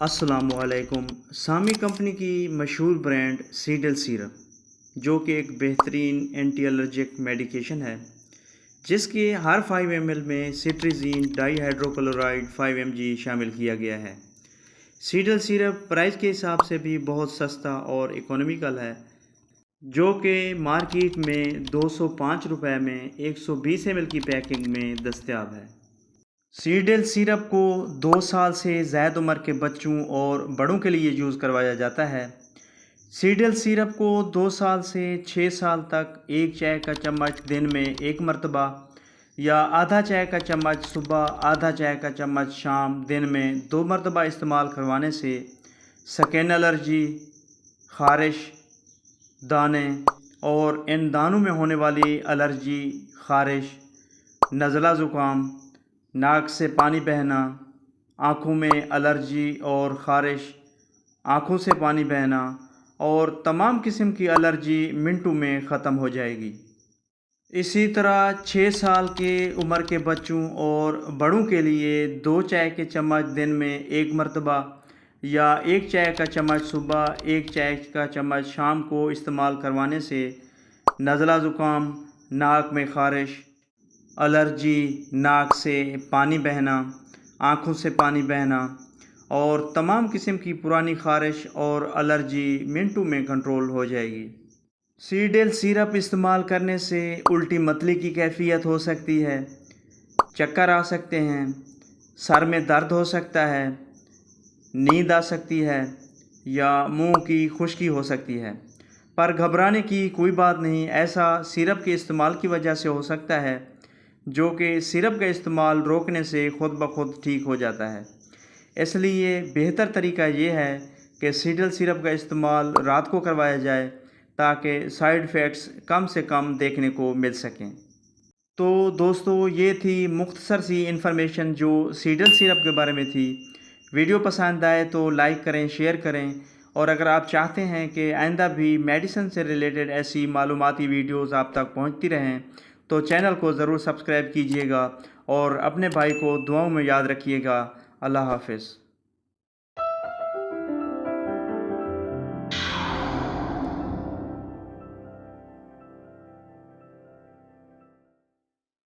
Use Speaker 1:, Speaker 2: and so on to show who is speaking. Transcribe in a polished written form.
Speaker 1: السلام علیکم۔ سامی کمپنی کی مشہور برانڈ سیڈل سیرپ جو کہ ایک بہترین اینٹی الرجک میڈیکیشن ہے، جس کے ہر 5 ml میں سٹریزین ڈائی ہائیڈروکلورائڈ 5 mg شامل کیا گیا ہے۔ سیڈل سیرپ پرائز کے حساب سے بھی بہت سستا اور اکونومیکل ہے، جو کہ مارکیٹ میں 205 روپے میں 120 ml کی پیکنگ میں دستیاب ہے۔ سیڈل سیرپ کو 2 سال سے زائد عمر کے بچوں اور بڑوں کے لیے یوز کروایا جاتا ہے۔ سیڈل سیرپ کو 2 سال سے 6 سال تک 1 چائے کا چمچ دن میں 1 مرتبہ یا آدھا چائے کا چمچ صبح، آدھا چائے کا چمچ شام، دن میں 2 مرتبہ استعمال کروانے سے سکن الرجی، خارش، دانے اور ان دانوں میں ہونے والی الرجی، خارش، نزلہ زکام، ناک سے پانی بہنا، آنکھوں میں الرجی اور خارش، آنکھوں سے پانی بہنا اور تمام قسم کی الرجی منٹوں میں ختم ہو جائے گی۔ اسی طرح 6 سال کے عمر کے بچوں اور بڑوں کے لیے 2 چائے کے چمچ دن میں 1 مرتبہ یا 1 چائے کا چمچ صبح، 1 چائے کا چمچ شام کو استعمال کروانے سے نزلہ زکام، ناک میں خارش، الرجی، ناک سے پانی بہنا، آنکھوں سے پانی بہنا اور تمام قسم کی پرانی خارش اور الرجی منٹوں میں کنٹرول ہو جائے گی۔ سیڈل سیرپ استعمال کرنے سے الٹی متلی کی کیفیت ہو سکتی ہے، چکر آ سکتے ہیں، سر میں درد ہو سکتا ہے، نیند آ سکتی ہے یا منہ کی خشکی ہو سکتی ہے، پر گھبرانے کی کوئی بات نہیں۔ ایسا سیرپ کے استعمال کی وجہ سے ہو سکتا ہے، جو کہ سیرپ کا استعمال روکنے سے خود بخود ٹھیک ہو جاتا ہے۔ اس لیے بہتر طریقہ یہ ہے کہ سیڈل سیرپ کا استعمال رات کو کروایا جائے تاکہ سائیڈ ایفیکٹس کم سے کم دیکھنے کو مل سکیں۔ تو دوستو، یہ تھی مختصر سی انفارمیشن جو سیڈل سیرپ کے بارے میں تھی۔ ویڈیو پسند آئے تو لائک کریں، شیئر کریں، اور اگر آپ چاہتے ہیں کہ آئندہ بھی میڈیسن سے ریلیٹڈ ایسی معلوماتی ویڈیوز آپ تک پہنچتی رہیں تو چینل کو ضرور سبسکرائب کیجیے گا اور اپنے بھائی کو دعاؤں میں یاد رکھیے گا۔ اللہ حافظ۔